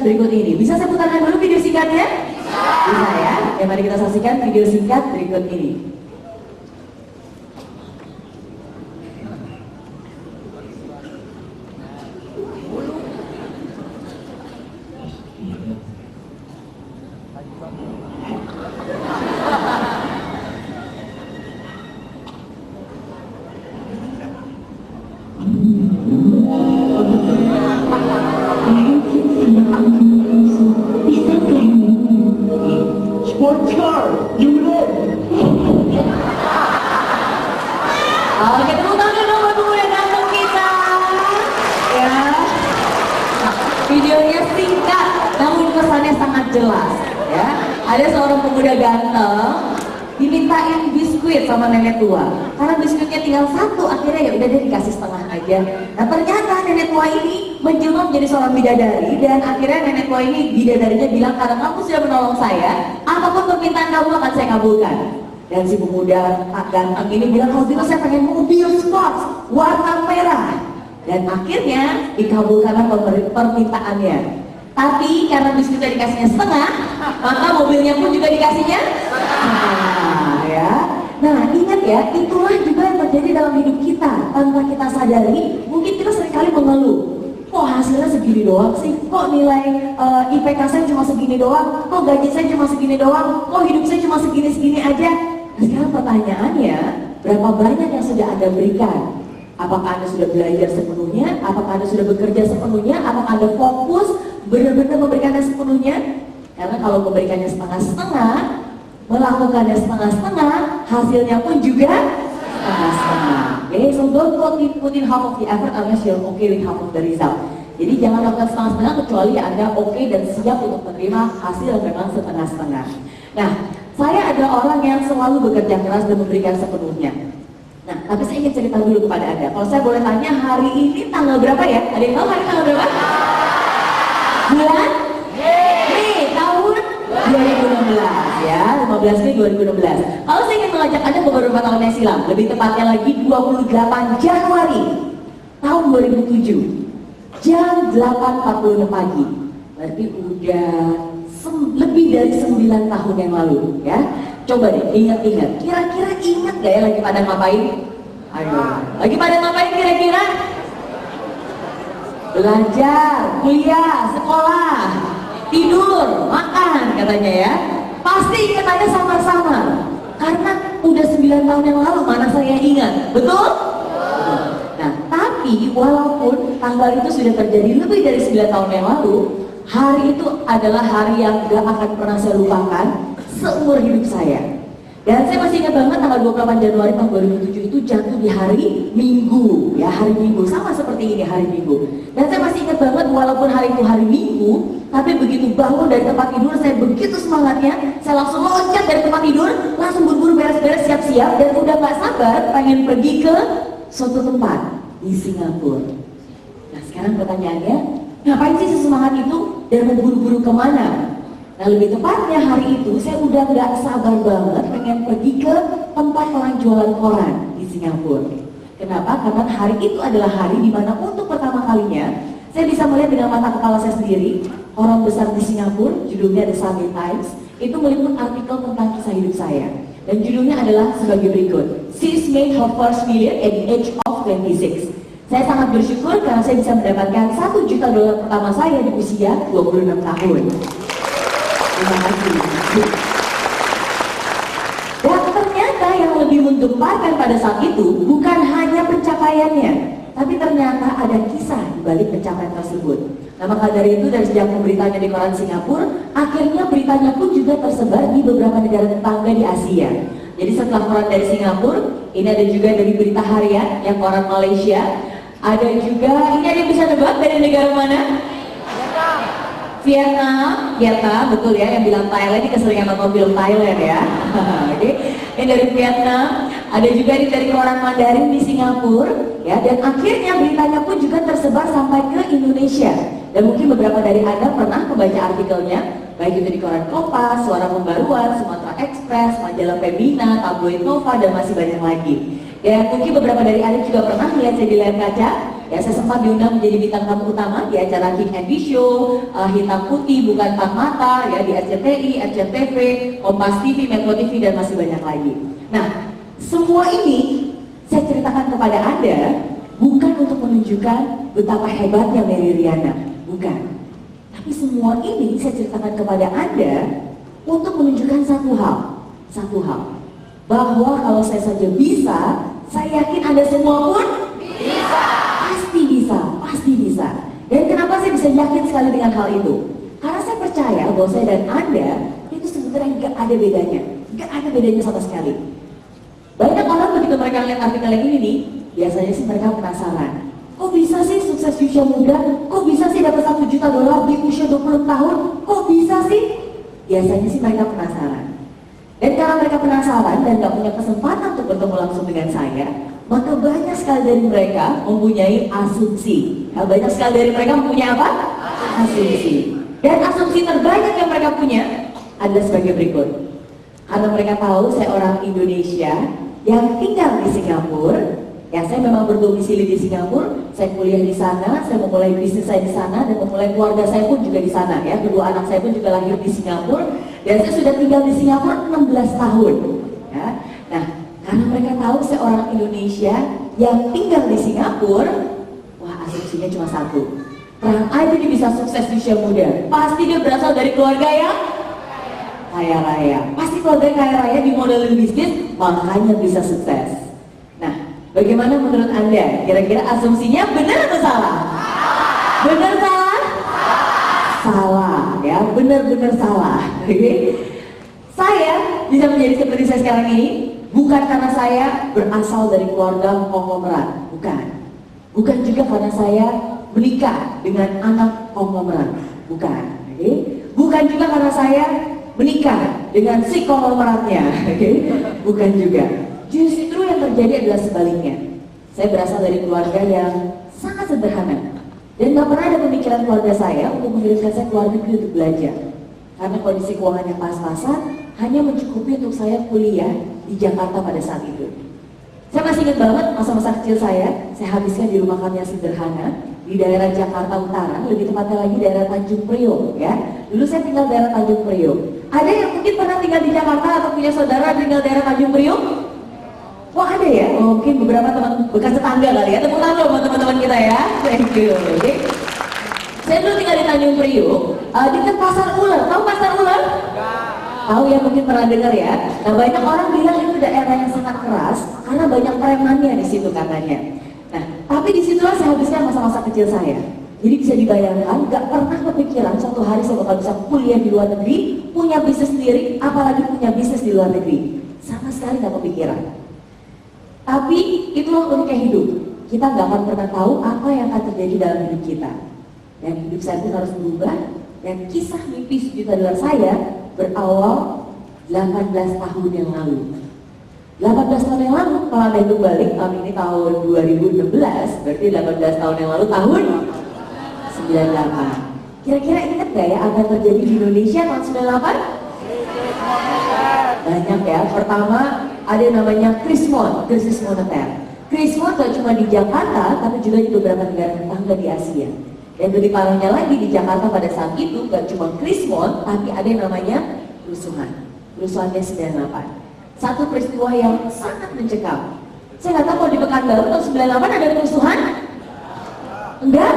singkat berikut ini. Bisa saya putarkan dulu video singkatnya? Bisa ya? Ya, mari kita saksikan video singkat berikut ini. Sports car, you win. Oke, tepuk tangan dong buat pemuda ganteng kita. Ya, videonya singkat, namun pesannya sangat jelas. Ya, ada seorang pemuda ganteng dimintain biskuit sama nenek tua. Karena biskuitnya tinggal satu, akhirnya ya udah dia dikasih setengah aja. Nah ternyata nenek tua ini menjelma menjadi seorang bidadari dan akhirnya nenek tua ini bidadarinya bilang, karena kamu sudah menolong saya, apapun permintaan kamu akan saya kabulkan. Dan si pemuda ganteng ini bilang, kalau gitu saya pengen mobil sports warna merah. Dan akhirnya dikabulkanlah permintaannya. Tapi karena biskuitnya dikasihnya setengah, maka mobilnya pun juga dikasihnya setengah, ya. Nah ingat ya, itulah juga yang terjadi dalam hidup kita. Tanpa kita sadari, mungkin kita seringkali mengeluh, kok hasilnya segini doang sih, kok nilai IPK saya cuma segini doang, kok gaji saya cuma segini doang, kok hidup saya cuma segini-segini aja. Nah, sekarang pertanyaannya, berapa banyak yang sudah Anda berikan? Apakah Anda sudah belajar sepenuhnya? Apakah Anda sudah bekerja sepenuhnya? Apakah Anda fokus benar-benar memberikannya sepenuhnya? Karena kalau memberikannya setengah-setengah, melakukannya setengah-setengah, hasilnya pun juga setengah-setengah. Okay, so don't put in half of the effort unless you're okay with half of the result. Jadi jangan lakukan setengah-setengah kecuali Anda okay dan siap untuk menerima hasil yang memang setengah-setengah. Nah, saya adalah orang yang selalu bekerja keras dan memberikan sepenuhnya. Nah, tapi saya ingin cerita dulu kepada Anda. Kalau saya boleh tanya, hari ini tanggal berapa ya? Ada yang tahu hari tanggal berapa? Bulan? Mei tahun 2016 ya, 15 Mei 2016. Kalau saya ingin mengajak Anda ke beberapa tahun yang silam, lebih tepatnya lagi 28 Januari tahun 2007, jam 8.46 pagi. Berarti udah lebih dari 9 tahun yang lalu ya. Coba deh ingat-ingat, kira-kira ingat gak ya lagi pada ngapain? Ayo, lagi pada ngapain kira-kira? Belajar, kuliah, sekolah, tidur, makan katanya ya. Pasti ingat aja samar-samar. Karena udah 9 tahun yang lalu, mana saya ingat, betul? Nah, tapi walaupun tanggal itu sudah terjadi lebih dari 9 tahun yang lalu, hari itu adalah hari yang gak akan pernah saya lupakan seumur hidup saya. Dan saya masih ingat banget tanggal 28 Januari tahun 2007 itu jatuh di hari Minggu, ya hari Minggu, sama seperti ini hari Minggu. Dan saya masih ingat banget walaupun hari itu hari Minggu, tapi begitu bangun dari tempat tidur saya begitu semangatnya, saya langsung loncat dari tempat tidur, langsung buru-buru beres-beres siap-siap dan udah gak sabar pengen pergi ke suatu tempat di Singapura. Nah sekarang pertanyaannya, ngapain sih sesemangat itu dan mau buru-buru kemana? Nah lebih tepatnya hari itu saya udah gak sabar banget pengen pergi ke tempat orang jualan koran di Singapura. Kenapa? Karena hari itu adalah hari dimana untuk pertama kalinya saya bisa melihat dengan mata kepala saya sendiri orang besar di Singapura, judulnya The Sunday Times, itu meliput artikel tentang kisah hidup saya. Dan judulnya adalah sebagai berikut, She's made her first million at the age of 26. Saya sangat bersyukur karena saya bisa mendapatkan $1 juta pertama saya di usia 26 tahun. Terima kasih. Dan ternyata yang lebih menggemparkan pada saat itu bukan hanya pencapaiannya, tapi ternyata ada kisah di balik pencapaian tersebut. Nah maka dari itu dari sejak pemberitaannya di koran Singapura, akhirnya beritanya pun juga tersebar di beberapa negara tetangga di Asia. Jadi setelah koran dari Singapura, ini ada juga dari berita harian yang koran Malaysia. Ada juga, ini ada yang bisa nebak dari negara mana? Vietnam, betul ya, yang bilang Thailand ini keseringan nonton film Thailand ya. Oke, ini dari Vietnam, ada juga ini dari koran Mandarin di Singapura, ya, dan akhirnya beritanya pun juga tersebar sampai ke Indonesia. Dan mungkin beberapa dari Anda pernah membaca artikelnya, baik itu di koran Kompas, Suara Pembaruan, Sumatera Express, majalah Pembina, tabloid Nova, dan masih banyak lagi. Dan mungkin beberapa dari Anda juga pernah melihat saya di layar kaca. Ya, saya sempat diundang menjadi bintang tamu utama di acara King and Show, Hitam Putih Bukan Empat Mata, ya di RCTI, RCTV, Kompas TV, Metro TV, dan masih banyak lagi. Nah, semua ini saya ceritakan kepada Anda bukan untuk menunjukkan betapa hebatnya Mary Riana, bukan. Tapi semua ini saya ceritakan kepada Anda untuk menunjukkan satu hal, bahwa kalau saya saja bisa, saya yakin Anda semua pun bisa. Pasti bisa. Dan kenapa saya bisa yakin sekali dengan hal itu? Karena saya percaya bahwa saya dan Anda itu sebenarnya nggak ada bedanya sama sekali. Banyak orang begitu mereka lihat artikel yang ini nih, biasanya sih mereka penasaran. Kok bisa sih sukses di usia muda? Kok bisa sih dapat $1 juta di usia 20 tahun? Kok bisa sih? Biasanya sih mereka penasaran. Dan karena mereka penasaran dan gak punya kesempatan untuk bertemu langsung dengan saya, maka banyak sekali dari mereka mempunyai asumsi. Ya, banyak sekali dari mereka mempunyai apa? Asumsi. Dan asumsi terbanyak yang mereka punya adalah sebagai berikut. Karena mereka tahu saya orang Indonesia yang tinggal di Singapura. Ya, saya memang berdomisili di Singapura, saya kuliah di sana, saya memulai bisnis saya di sana, dan memulai keluarga saya pun juga di sana. Ya, kedua anak saya pun juga lahir di Singapura, dan saya sudah tinggal di Singapura 16 tahun. Ya, nah, karena mereka tahu saya orang Indonesia yang tinggal di Singapura, wah asumsinya cuma satu. Terang aja dia bisa sukses di usia muda. Pasti dia berasal dari keluarga yang kaya raya. Pasti keluarga kaya raya di model bisnis, makanya bisa sukses. Bagaimana menurut Anda? Kira-kira asumsinya benar atau salah? Benar salah? Salah, ya, benar-benar salah. Okay? Saya bisa menjadi seperti saya sekarang ini bukan karena saya berasal dari keluarga konglomerat, bukan juga karena saya menikah dengan anak konglomerat, bukan. Okay? Bukan juga karena saya menikah dengan si konglomeratnya, okay? Bukan juga. Justru yang terjadi adalah sebaliknya. Saya berasal dari keluarga yang sangat sederhana. Dan gak pernah ada pemikiran keluarga saya untuk mengirimkan saya ke luar negeri untuk belajar. Karena kondisi keuangan yang pas-pasan hanya mencukupi untuk saya kuliah di Jakarta pada saat itu. Saya masih ingat banget masa-masa kecil saya habiskan di rumah kami yang sederhana di daerah Jakarta Utara, lebih tepatnya lagi daerah Tanjung Priok, ya. Dulu saya tinggal daerah Tanjung Priok. Ada yang mungkin pernah tinggal di Jakarta atau punya saudara tinggal daerah Tanjung Priok? Wah, ada ya? Oh, mungkin beberapa teman bekas tetangga kali ya. Tepuk tangan buat teman-teman kita ya. Thank you. Okay. Saya dulu tinggal di Tanjung Priok, dekat Pasar Ular. Tahu Pasar Ular? Tahu ya, mungkin pernah dengar ya. Nah, banyak orang bilang itu daerah yang sangat keras karena banyak premannya di situ katanya. Nah, tapi disitulah saya habiskan masa-masa kecil saya. Jadi bisa dibayangkan, gak pernah kepikiran suatu hari saya bakal bisa kuliah di luar negeri, punya bisnis sendiri, apalagi punya bisnis di luar negeri. Sama sekali gak kepikiran. Tapi itulah uniknya hidup. Kita nggak akan pernah tahu apa yang akan terjadi dalam hidup kita. Dan hidup saya pun harus berubah. Dan kisah mimpi $1 juta saya berawal 18 tahun yang lalu. 18 tahun yang lalu, kalau Anda hitung balik, tahun ini tahun 2016, berarti 18 tahun yang lalu tahun 98. Kira-kira ingat gak ya apa yang terjadi di Indonesia tahun 98? Banyak ya. Pertama, ada yang namanya krisis moneter. Krisis gak cuma di Jakarta, tapi juga di beberapa negara tetangga di Asia. Dan lebih parahnya lagi di Jakarta pada saat itu gak cuma krisis, tapi ada yang namanya kerusuhannya 98. Satu peristiwa yang sangat mencekam. Saya nggak tahu kalau di Pekanbaru tahun 98 ada kerusuhan? Enggak?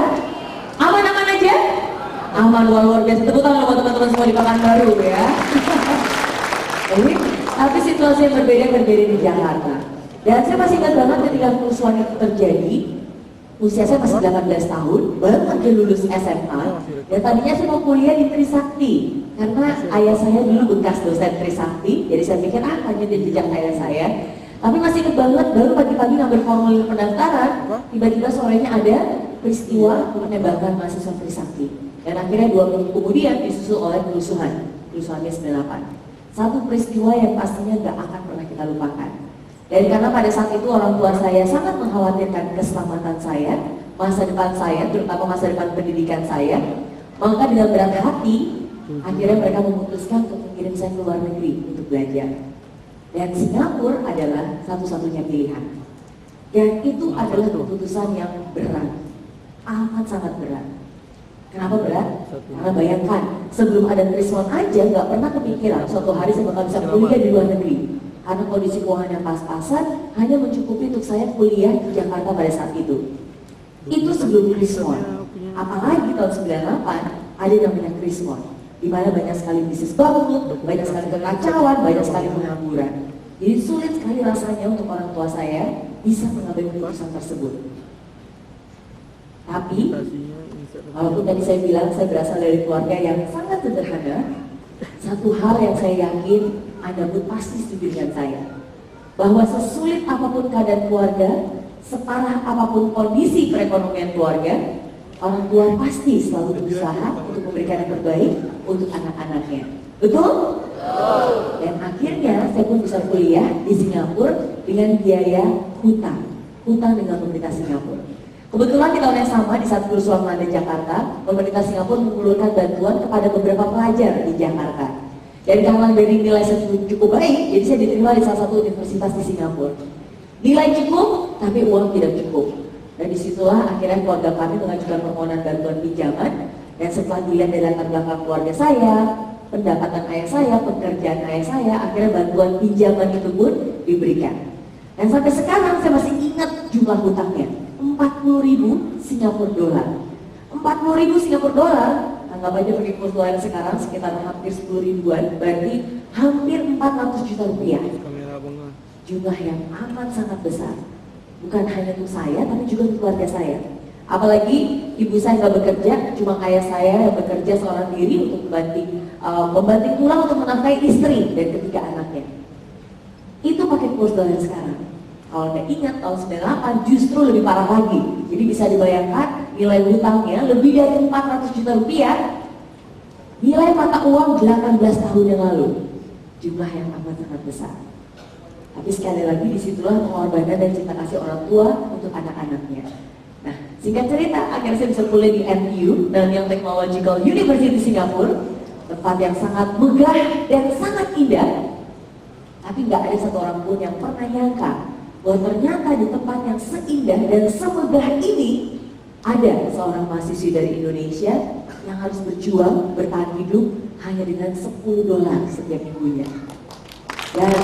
Aman-aman aja? Aman, luar biasa. Tepuk tangan buat teman-teman semua di Pekanbaru ya. Tapi situasi yang berbeda di Jakarta. Dan saya masih ingat banget ketika kerusuhan itu terjadi. Usia saya masih 18 tahun, baru aja lulus SMA. Dan tadinya saya mau kuliah di Trisakti. Karena ayah saya dulu bekas dosen Trisakti. Jadi saya pikir, hanya di jejak ayah saya. Tapi masih ingat banget, baru pagi-pagi ngambil formulir pendaftaran. Tiba-tiba sorenya ada peristiwa penembakan mahasiswa Trisakti. Dan akhirnya 2 minggu kemudian disusul oleh kerusuhannya 98. Satu peristiwa yang pastinya gak akan pernah kita lupakan. Dan karena pada saat itu orang tua saya sangat mengkhawatirkan keselamatan saya, masa depan saya, terutama masa depan pendidikan saya, maka dengan berat hati, akhirnya mereka memutuskan untuk mengirim saya ke luar negeri untuk belajar. Dan Singapura adalah satu-satunya pilihan. Dan itu adalah keputusan yang berat. amat sangat berat. Kenapa berat? Karena bayangkan, sebelum ada Krismon aja nggak pernah kepikiran suatu hari saya bakal bisa kuliah di luar negeri. Karena kondisi keuangan yang pas-pasan hanya mencukupi untuk saya kuliah di Jakarta pada saat itu. Itu sebelum Krismon. Apalagi tahun 98 ada yang namanya Krismon, di mana banyak sekali bisnis bangkrut, banyak sekali kekacauan, banyak sekali pengangguran. Jadi sulit sekali rasanya untuk orang tua saya bisa mengambil keputusan tersebut. Tapi, walaupun tadi saya bilang saya berasal dari keluarga yang sangat sederhana, satu hal yang saya yakin Anda pun pasti setuju dengan saya, bahwa sesulit apapun keadaan keluarga, separah apapun kondisi perekonomian keluarga, orang tua pasti selalu berusaha untuk memberikan yang terbaik untuk anak-anaknya. Betul? Dan akhirnya saya pun bisa kuliah di Singapura dengan biaya hutang dengan pemerintah Singapura. Kebetulan di tahun yang sama di saat Kursus Melanda Jakarta, pemerintah Singapura mengumpulkan bantuan kepada beberapa pelajar di Jakarta. Dan karena dari nilai saya cukup baik, jadi saya diterima di salah satu universitas di Singapura. Nilai cukup, tapi uang tidak cukup. Dan disitulah akhirnya keluarga kami mengajukan permohonan bantuan pinjaman. Dan setelah dilihat dari latar belakang keluarga saya, pendapatan ayah saya, pekerjaan ayah saya, akhirnya bantuan pinjaman itu pun diberikan. Dan sampai sekarang saya masih ingat jumlah hutangnya, 40.000 Singapura dolar. 40.000 Singapura dolar, anggap aja pakai kurs dolar sekarang sekitar hampir 10 ribuan, berarti hampir 400 juta rupiah. Jumlah yang amat sangat besar, bukan hanya untuk saya, tapi juga untuk keluarga saya. Apalagi ibu saya nggak bekerja, cuma ayah saya yang bekerja seorang diri untuk membanting tulang untuk menafkahi istri dan ketiga anaknya. Itu pakai kurs dolar sekarang. Kalau Anda ingat tahun 98 justru lebih parah lagi. Jadi bisa dibayangkan nilai hutangnya lebih dari 400 juta rupiah. Nilai mata uang 18 tahun yang lalu. Jumlah yang amat sangat besar. Tapi sekali lagi disitulah pengorbanan dan cinta kasih orang tua untuk anak-anaknya. Nah, singkat cerita, akhirnya saya bisa kuliah di NTU, Nanyang Technological University Singapura, tempat yang sangat megah dan sangat indah. Tapi nggak ada satu orang pun yang pernah nyangka bahwa ternyata di tempat yang seindah dan semegah ini ada seorang mahasiswi dari Indonesia yang harus berjuang bertahan hidup hanya dengan $10 setiap minggunya. Dan